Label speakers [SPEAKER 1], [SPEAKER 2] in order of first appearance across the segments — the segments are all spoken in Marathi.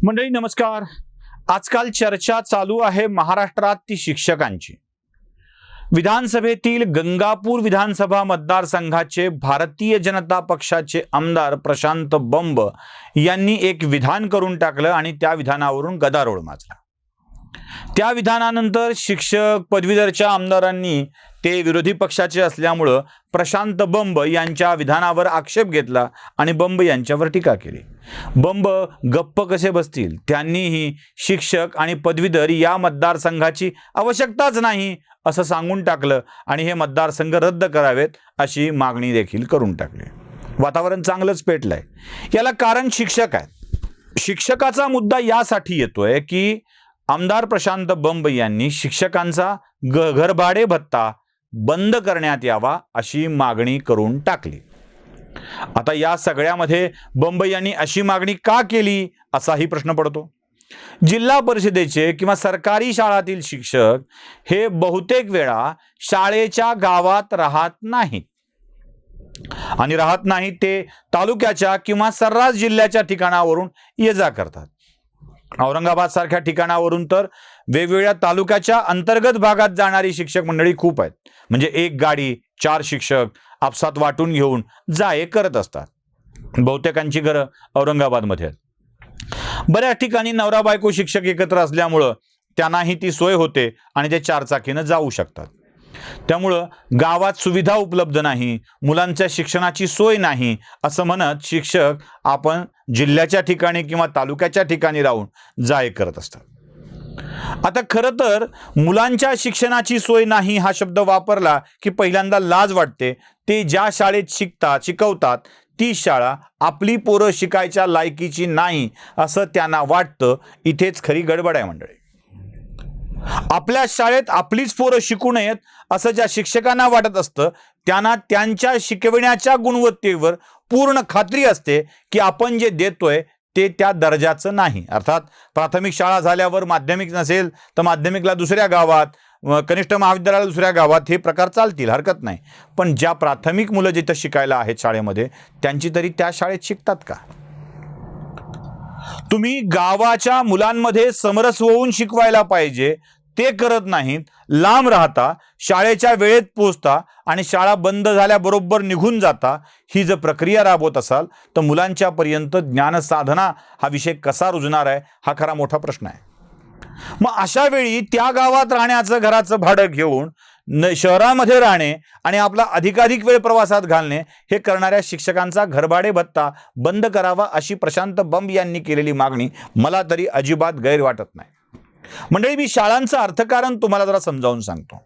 [SPEAKER 1] मंडळी नमस्कार. आजकाल चर्चा चालू आहे महाराष्ट्रात ती शिक्षकांची. विधानसभेतील गंगापूर विधानसभा मतदारसंघाचे भारतीय जनता पक्षाचे आमदार प्रशांत बंब यांनी एक विधान करून टाकलं आणि त्या विधानावरून गदारोळ माजला. त्या विधानानंतर शिक्षक पदवीधरच्या आमदारांनी ते विरोधी पक्षाचे असल्यामुळे प्रशांत बंब यांच्या विधानावर आक्षेप घेतला आणि बंब यांच्यावर टीका केली. बंब गप्प कसे बसतील, त्यांनीही शिक्षक आणि पदवीधर या मतदारसंघाची आवश्यकताच नाही असं सांगून टाकलं आणि हे मतदारसंघ रद्द करावेत अशी मागणी देखील करून टाकली. वातावरण चांगलंच पेटलंय. याला कारण शिक्षक आहेत. शिक्षकाचा मुद्दा यासाठी येतोय की आमदार प्रशांत बंब यांनी शिक्षकांचा घरभाडे भत्ता बंद करण्यात यावा अशी मागणी करून टाकली. आता या सगळ्यामध्ये बंब यांनी अशी मागणी का केली असाही प्रश्न पडतो. जिल्हा परिषदेचे किंवा सरकारी शाळातील शिक्षक हे बहुतेक वेळा शाळेच्या गावात राहत नाहीत आणि राहत नाहीत ते तालुक्याच्या किंवा सर्रास जिल्ह्याच्या ठिकाणावरून ये जा करतात. औरंगाबाद सारख्या ठिकाणावरून तर वेगवेगळ्या तालुक्याच्या अंतर्गत भागात जाणारी शिक्षक मंडळी खूप आहेत. म्हणजे एक गाडी 4 शिक्षक आपसात वाटून घेऊन जाए करत असतात. बहुतेकांची घरं औरंगाबादमध्ये आहेत. बऱ्याच ठिकाणी नवरा बायको शिक्षक एकत्र असल्यामुळं त्यांनाही ती सोय होते आणि ते 4 चाकीनं जाऊ शकतात. त्यामुळं गावात सुविधा उपलब्ध नाही, मुलांच्या शिक्षणाची सोय नाही असं म्हणत शिक्षक आपण जिल्ह्याच्या ठिकाणी किंवा तालुक्याच्या ठिकाणी राहून जाए करत असतात. आता खरं तर मुलांच्या शिक्षणाची सोय नाही हा शब्द वापरला की पहिल्यांदा लाज वाटते. ते ज्या शाळेत शिकवतात ती शाळा आपली पोरं शिकायच्या लायकीची नाही असं त्यांना वाटतं. इथेच खरी गडबड आहे मंडळी. आपल्या शाळेत आपलीच पोरं शिकू नयेत असं ज्या शिक्षकांना वाटत असतं त्यांना त्यांच्या शिकविण्याच्या गुणवत्तेवर पूर्ण खात्री असते की आपण जे देतोय ते त्या दर्जाचं नाही. अर्थात प्राथमिक शाळा झाल्यावर माध्यमिक नसेल तर माध्यमिकला दुसऱ्या गावात, कनिष्ठ महाविद्यालयाला दुसऱ्या गावात हे प्रकार चालतील, हरकत नाही. पण ज्या प्राथमिक मुलं जिथं शिकायला आहेत शाळेमध्ये त्यांची तरी त्या शाळेत शिकतात का? तुम्ही गावाच्या मुलांमध्ये समरस होऊन शिकवायला पाहिजे, ते करत नाहीत. लांब राहता, शाळेच्या वेळेत पोहोचता आणि शाळा बंद झाल्याबरोबर निघून जाता. ही जर प्रक्रिया राबवत असाल तर मुलांच्या पर्यंत ज्ञानसाधना हा विषय कसा रुजणार आहे हा खरा मोठा प्रश्न आहे. मग अशा वेळी त्या गावात राहण्याचं घराचं भाडं घेऊन शहरामध्ये राहणे आणि आपला अधिकाधिक वेळ प्रवासात घालणे हे करणाऱ्या शिक्षकांचा घरभाडे भत्ता बंद करावा अशी प्रशांत बंब यांनी केलेली मागणी मला तरी अजिबात गैर वाटत नाही. मंडळी, मी शाळांचं अर्थकारण तुम्हाला जरा समजावून सांगतो.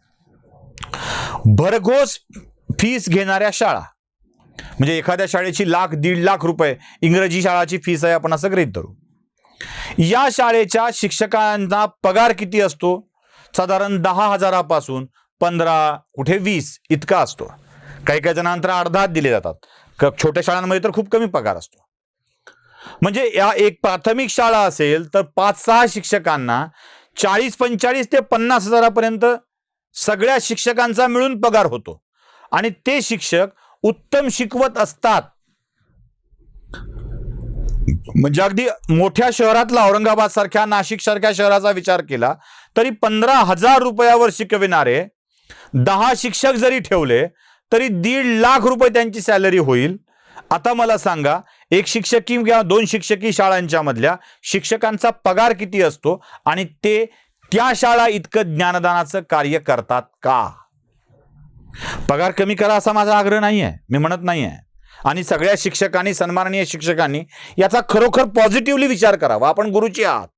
[SPEAKER 1] भरघोस फीस घेणाऱ्या शाळा म्हणजे एखाद्या शाळेची 1,00,000-1.5 लाख रुपये इंग्रजी शाळाची फीस आहे आपण असं गृहीत धरू. या शाळेच्या शिक्षकांचा पगार किती असतो? साधारण 10,000 15 कुठे 20 इतका असतो. काही काही जणांना अर्धा दिले जातात. छोट्या शाळांमध्ये तर खूप कमी पगार असतो. म्हणजे या एक प्राथमिक शाळा असेल तर 5-6 शिक्षकांना 40-45 ते 50,000 सगळ्या शिक्षकांचा मिळून पगार होतो आणि ते शिक्षक उत्तम शिकवत असतात. म्हणजे अगदी मोठ्या शहरातला औरंगाबाद सारख्या, नाशिक सारख्या शहराचा विचार केला तरी 15,000 रुपयावर शिकविणारे 10 शिक्षक जरी ठेवले तरी 1.5 लाख रुपये त्यांची सॅलरी होईल. आता मला सांगा, एक शिक्षकी किंवा 2 शिक्षकी शाळांच्या मधल्या शिक्षकांचा पगार किती असतो आणि ते त्या शाळा इतकं ज्ञानदानाचं कार्य करतात का? पगार कमी करा असा माझा आग्रह नाही आहे, मी म्हणत नाही आहे. आणि सगळ्या शिक्षकांनी, सन्माननीय शिक्षकांनी याचा खरोखर पॉझिटिव्हली विचार करावा. आपण गुरुची आहात.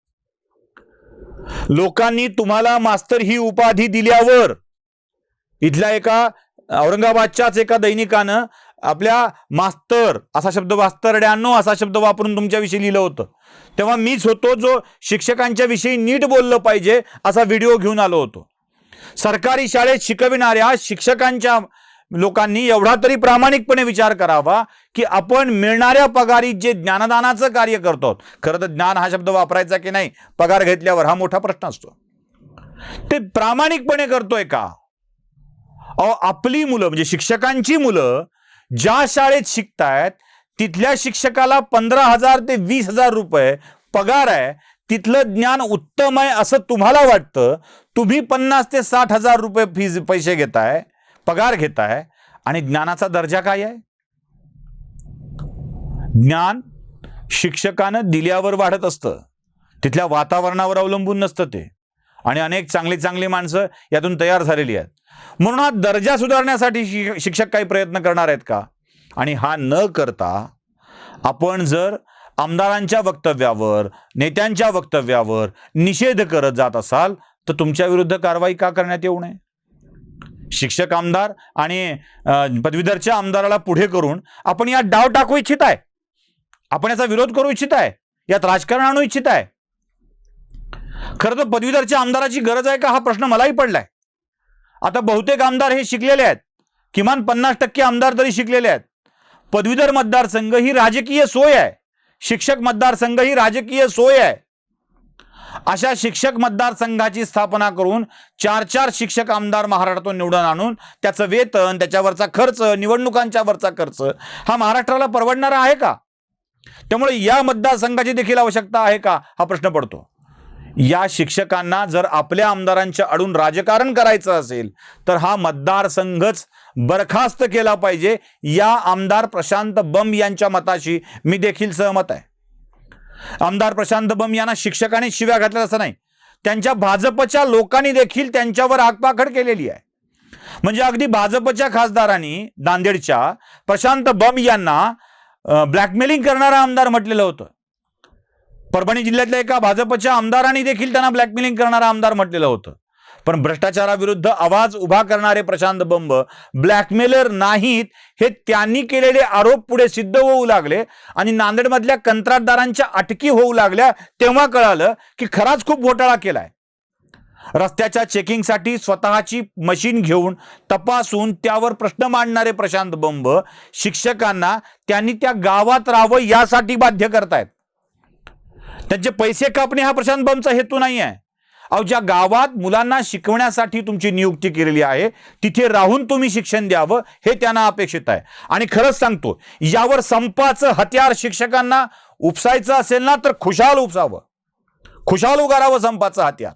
[SPEAKER 1] लोकांनी तुम्हाला मास्तर ही उपाधी दिल्यावर इथल्या एका औरंगाबादच्याच एका दैनिकानं आपल्या मास्तर असा शब्द, मास्तरड्यांनो असा शब्द वापरून तुमच्याविषयी लिहिलं होतं. तेव्हा मीच होतो जो शिक्षकांच्या विषयी नीट बोललं पाहिजे असा व्हिडिओ घेऊन आलो होतो. सरकारी शाळेत शिकविणाऱ्या शिक्षकांच्या लोकांनी एवढा तरी प्रामाणिकपणे विचार करावा की आपण मिळणाऱ्या पगारीत जे ज्ञानदानाचं कार्य करतो, खरं तर ज्ञान हा शब्द वापरायचा की नाही पगार घेतल्यावर हा मोठा प्रश्न असतो, ते प्रामाणिकपणे करतोय का? आपली मुलं म्हणजे शिक्षकांची मुलं ज्या शाळेत शिकतायत तिथल्या शिक्षकाला 15,000 ते 20,000 रुपये पगार आहे तिथलं ज्ञान उत्तम आहे असं तुम्हाला वाटतं, तुम्ही 50 ते 60 हजार रुपये पैसे घेताय, पगार घेताय, आणि ज्ञानाचा दर्जा काय आहे? ज्ञान शिक्षकानं दिल्यावर वाढत असतं, तिथल्या वातावरणावर अवलंबून नसतं ते, आणि अनेक चांगली चांगली माणसं यातून तयार झालेली आहेत. म्हणून हा दर्जा सुधारण्यासाठी शिक्षक काही प्रयत्न करणार आहेत का? आणि हा न करता आपण जर आमदारांच्या वक्तव्यावर, नेत्यांच्या वक्तव्यावर निषेध करत जात असाल तर तुमच्या विरुद्ध कारवाई का करण्यात येऊ नये? शिक्षक आमदार आणि पदवीधरच्या आमदाराला पुढे करून आपण यात डाव टाकू इच्छित आहे, आपण याचा विरोध करू इच्छित आहे, यात राजकारण आणू इच्छित आहे. खरं तर पदवीधरच्या आमदाराची गरज आहे का हा प्रश्न मलाही पडलाय. आता बहुतेक आमदार हे शिकलेले आहेत, किमान 50% आमदार तरी शिकलेले आहेत. पदवीधर मतदारसंघ ही राजकीय सोय आहे, शिक्षक मतदारसंघ ही राजकीय सोय आहे. अशा शिक्षक मतदारसंघाची स्थापना करून 4-4 शिक्षक आमदार महाराष्ट्रातून निवडून आणून त्याचं वेतन, त्याच्यावरचा खर्च, निवडणुकांच्या वरचा खर्च हा महाराष्ट्राला परवडणारा आहे का? त्यामुळे या मतदारसंघाची देखील आवश्यकता आहे का हा प्रश्न पडतो. या शिक्षकांना जर आपल्या आमदारांच्या आडून राजकारण करायचं असेल तर हा मतदारसंघच बरखास्त केला पाहिजे. या आमदार प्रशांत बंब यांच्या मताशी मी देखील सहमत आहे. आमदार प्रशांत बंब यांना शिक्षकांनी शिव्या घातल्या असं नाही, त्यांच्या भाजपच्या लोकांनी देखील त्यांच्यावर आगपाखड केलेली आहे. म्हणजे अगदी भाजपच्या खासदारांनी नांदेडच्या प्रशांत बंब यांना ब्लॅकमेलिंग करणारा आमदार म्हटलेलं होतं. परभणी जिल्ह्यातल्या एका भाजपच्या आमदारांनी देखील त्यांना ब्लॅकमेलिंग करणारा आमदार म्हटलेलं होतं. पण भ्रष्टाचाराविरुद्ध आवाज उभा करणारे प्रशांत बंब ब्लॅकमेलर नाहीत हे त्यांनी केलेले आरोप पुढे सिद्ध होऊ लागले आणि नांदेडमधल्या कंत्राटदारांच्या अटकी होऊ लागल्या. तेव्हा कळालं की खराच खूप घोटाळा केलाय. रस्त्याच्या चेकिंगसाठी स्वतःची मशीन घेऊन तपासून त्यावर प्रश्न मांडणारे प्रशांत बंब शिक्षकांना त्यांनी त्या गावात राहावं यासाठी बाध्य करतायत. त्यांचे पैसे कापणे हा प्रशांत बंबचा हेतू नाही आहे. अहो, ज्या गावात मुलांना शिकवण्यासाठी तुमची नियुक्ती केलेली आहे तिथे राहून तुम्ही शिक्षण द्यावं हे त्यांना अपेक्षित आहे. आणि खरंच सांगतो, यावर संपाचं हत्यार शिक्षकांना उपसायचं असेल ना तर खुशाल उपसावं, खुशाल उगारावं संपाचं हत्यार.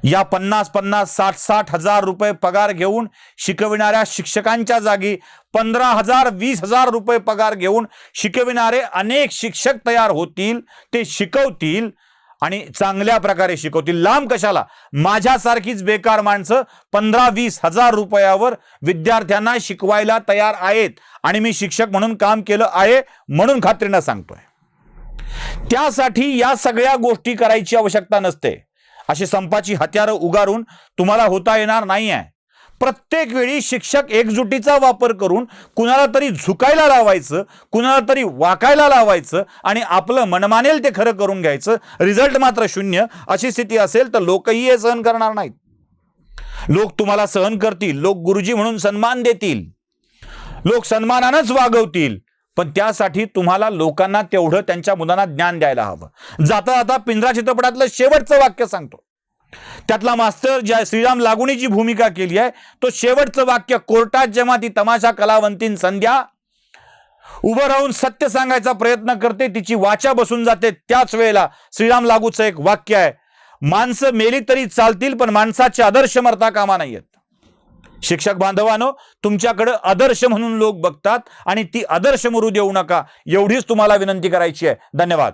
[SPEAKER 1] या 50-50, 60-60 हजार रुपये पगार घेऊन शिकविणाऱ्या शिक्षकांच्या जागी 15,000, 20,000 रुपये पगार घेऊन शिकविणारे अनेक शिक्षक तयार होतील. ते शिकवतील आणि चांगल्या प्रकारे शिकवतील. लांब कशाला, माझ्यासारखीच बेकार माणसं 15-20 हजार रुपयावर विद्यार्थ्यांना शिकवायला तयार आहेत आणि मी शिक्षक म्हणून काम केलं आहे म्हणून खात्रीनं सांगतोय. त्यासाठी या सगळ्या गोष्टी करायची आवश्यकता नसते. अशी संपाची हत्यारं उगारून तुम्हाला होता येणार नाही आहे. प्रत्येक वेळी शिक्षक एकजुटीचा वापर करून कुणाला तरी झुकायला लावायचं, कुणाला तरी वाकायला लावायचं आणि आपलं मनमानेल ते खरं करून घ्यायचं. रिझल्ट मात्र शून्य. अशी स्थिती असेल तर लोकही हे सहन करणार नाहीत. लोक तुम्हाला सहन करतील, लोक गुरुजी म्हणून सन्मान देतील, लोक सन्मानानंच वागवतील. पण त्यासाठी तुम्हाला लोकांना तेवढं त्यांच्या मुलांना ज्ञान द्यायला हवं. जाता जाता पिंजरा चित्रपटातलं शेवटचं वाक्य सांगतो. त्यातला मास्तर ज्या श्रीराम लागूनीची भूमिका केली आहे तो शेवटचं वाक्य, कोर्टात जेव्हा ती तमाशा कलावंतीन संध्या उभं राहून सत्य सांगायचा प्रयत्न करते, तिची वाचा बसून जाते, त्याच वेळेला श्रीराम लागूचं एक वाक्य आहे, माणसं मेली तरी चालतील पण माणसाचे आदर्श मरता कामा नाहीयेत. शिक्षक बांधवांनो, तुमच्याकडे आदर्श म्हणून लोक बघतात आणि ती आदर्श मरू देऊ नका, एवढीच तुम्हाला विनंती करायची आहे. धन्यवाद.